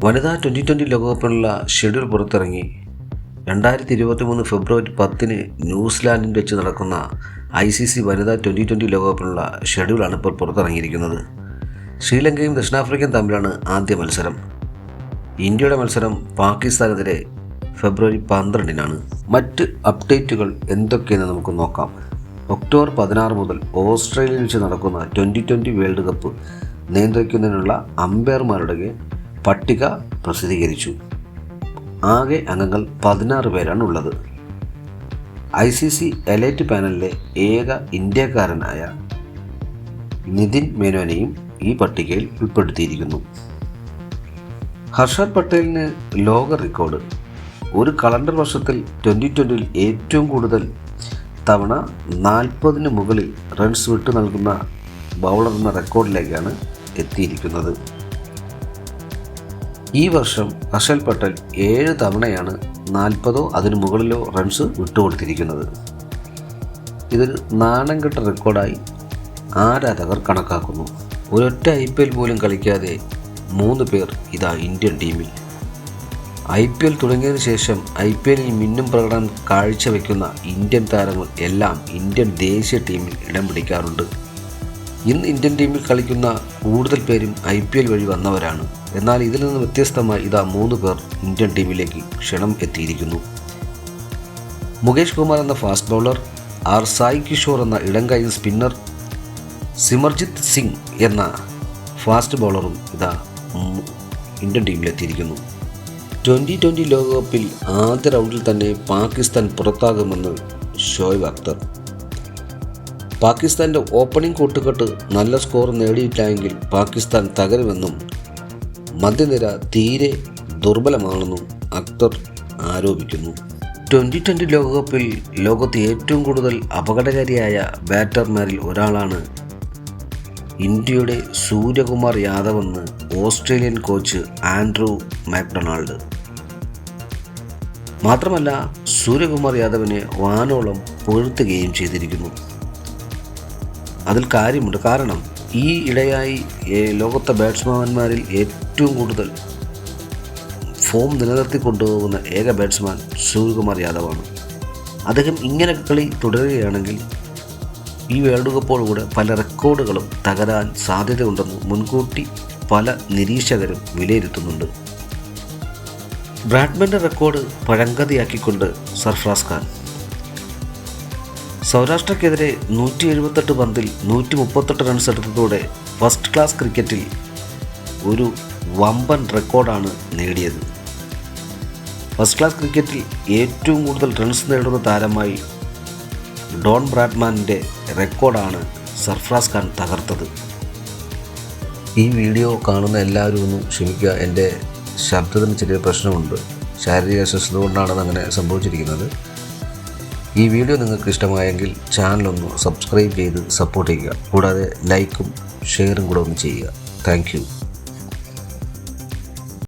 വനിതാ 2020 ലോകകപ്പിനുള്ള ഷെഡ്യൂൾ പുറത്തിറങ്ങി. 2023 ഫെബ്രുവരി 10 ന്യൂസിലാൻഡിൽ വെച്ച് നടക്കുന്ന ICC വനിതാ 2020 ലോകകപ്പിനുള്ള ഷെഡ്യൂളാണ് ഇപ്പോൾ പുറത്തിറങ്ങിയിരിക്കുന്നത്. ശ്രീലങ്കയും ദക്ഷിണാഫ്രിക്കയും തമ്മിലാണ് ആദ്യ മത്സരം. ഇന്ത്യയുടെ മത്സരം പാകിസ്ഥാനെതിരെ ഫെബ്രുവരി 12 മറ്റ് അപ്ഡേറ്റുകൾ എന്തൊക്കെയെന്ന് നമുക്ക് നോക്കാം. ഒക്ടോബർ 16 മുതൽ ഓസ്ട്രേലിയയിൽ വെച്ച് നടക്കുന്ന 2020 വേൾഡ് കപ്പ് നിയന്ത്രിക്കുന്നതിനുള്ള അമ്പയർമാരുടെ പട്ടിക പ്രസിദ്ധീകരിച്ചു. ആകെ അംഗങ്ങൾ 16 പേരാണ് ഉള്ളത്. ICC എലൈറ്റ് പാനലിലെ ഏക ഇന്ത്യക്കാരനായ നിതിൻ മേനോനെയും ഈ പട്ടികയിൽ ഉൾപ്പെടുത്തിയിരിക്കുന്നു. ഹർഷദ് പട്ടേലിന് ലോക റെക്കോർഡ്. ഒരു കലണ്ടർ വർഷത്തിൽ 2020 ഏറ്റവും കൂടുതൽ തവണ 40 മുകളിൽ റൺസ് വിട്ടു നൽകുന്ന ബൗളർ എന്ന റെക്കോർഡിലേക്കാണ് എത്തിയിരിക്കുന്നത്. ഈ വർഷം ഹർഷദ് പട്ടേൽ 7 തവണയാണ് 40 അതിനു മുകളിലോ റൺസ് വിട്ടുകൊടുത്തിരിക്കുന്നത്. ഇതൊരു നാണംകെട്ട റെക്കോർഡായി ആരാധകർ കണക്കാക്കുന്നു. ഒരൊറ്റ IPL പോലും കളിക്കാതെ 3 പേർ ഇതാ ഇന്ത്യൻ ടീമിൽ. IPL തുടങ്ങിയതിന് ശേഷം IPLൽ മിന്നും പ്രകടനം കാഴ്ചവെക്കുന്ന ഇന്ത്യൻ താരങ്ങൾ എല്ലാം ഇന്ത്യൻ ദേശീയ ടീമിൽ ഇടം പിടിക്കാറുണ്ട്. ഇന്ന് ഇന്ത്യൻ ടീമിൽ കളിക്കുന്ന കൂടുതൽ പേരും IPL വഴി വന്നവരാണ്. എന്നാൽ ഇതിൽ നിന്ന് വ്യത്യസ്തമായി ഇതാ 3 പേർ ഇന്ത്യൻ ടീമിലേക്ക് ക്ഷണം എത്തിയിരിക്കുന്നു. മുകേഷ് കുമാർ എന്ന ഫാസ്റ്റ് ബൗളർ, സായി കിഷോർ എന്ന ഇടംകൈ സ്പിന്നർ, സിമർജിത്ത് സിംഗ് എന്ന ഫാസ്റ്റ് ബൗളറും ഇതാ ഇന്ത്യൻ ടീമിലെത്തിയിരിക്കുന്നു. 2020 ലോകകപ്പിൽ ആദ്യ റൗണ്ടിൽ തന്നെ പാകിസ്ഥാൻ പുറത്താകുമെന്ന് ഷോയബ് അക്തർ. പാകിസ്ഥാൻ്റെ ഓപ്പണിംഗ് കൂട്ടുകെട്ട് നല്ല സ്കോർ നേടിയിട്ടില്ലെങ്കിൽ പാകിസ്ഥാൻ തകരുമെന്നും മധ്യനിര തീരെ ദുർബലമാണെന്നും അക്തർ ആരോപിക്കുന്നു. 2020 ലോകകപ്പിൽ ലോകത്ത് ഏറ്റവും കൂടുതൽ അപകടകാരിയായ ബാറ്റർമാരിൽ ഒരാളാണ് ഇന്ത്യയുടെ സൂര്യകുമാർ യാദവ് എന്ന് ഓസ്ട്രേലിയൻ കോച്ച് ആൻഡ്രൂ മാക്ഡൊണാൾഡ്. മാത്രമല്ല സൂര്യകുമാർ യാദവിനെ വാനോളം പുകഴ്ത്തുകയും ചെയ്തിരിക്കുന്നു. അതിൽ കാര്യമുണ്ട്. കാരണം ഈ ഇടയായി ലോകത്തെ ബാറ്റ്സ്മാൻമാരിൽ ഏറ്റവും കൂടുതൽ ഫോം നിലനിർത്തി കൊണ്ടുപോകുന്ന ഏക ബാറ്റ്സ്മാൻ സൂര്യകുമാർ യാദവാണ്. അദ്ദേഹം ഇങ്ങനെ കളി തുടരുകയാണെങ്കിൽ ഈ വേൾഡ് കപ്പോടുകൂടെ പല റെക്കോർഡുകളും തകരാൻ സാധ്യതയുണ്ടെന്ന് മുൻകൂട്ടി പല നിരീക്ഷകരും വിലയിരുത്തുന്നുണ്ട്. ബ്രാഡ്മാൻ്റെ റെക്കോർഡ് പഴങ്കഥയാക്കിക്കൊണ്ട് സർഫറാസ് ഖാൻ. സൗരാഷ്ട്രയ്ക്കെതിരെ 178 പന്തിൽ 138 റൺസ് എടുത്തതോടെ ഫസ്റ്റ് ക്ലാസ് ക്രിക്കറ്റിൽ ഒരു വമ്പൻ റെക്കോർഡാണ് നേടിയത്. ഫസ്റ്റ് ക്ലാസ് ക്രിക്കറ്റിൽ ഏറ്റവും കൂടുതൽ റൺസ് നേടുന്ന താരമായി ഡോൺ ബ്രാഡ്മാൻ്റെ റെക്കോർഡാണ് സർഫറാസ് ഖാൻ തകർത്തത്. ഈ വീഡിയോ കാണുന്ന എല്ലാവരും ഒന്ന് ക്ഷമിക്കുക. എൻ്റെ ശബ്ദത്തിന് ചെറിയ പ്രശ്നമുണ്ട്. ശാരീരിക അസ്വസ്ഥത കൊണ്ടാണ് അങ്ങനെ സംഭവിച്ചിരിക്കുന്നത്. ഈ വീഡിയോ നിങ്ങൾക്ക് ഇഷ്ടമായെങ്കിൽ ചാനലൊന്ന് സബ്സ്ക്രൈബ് ചെയ്ത് സപ്പോർട്ട് ചെയ്യുക. കൂടാതെ ലൈക്കും ഷെയറും കൂടെ ഒന്ന് ചെയ്യുക. Thank you.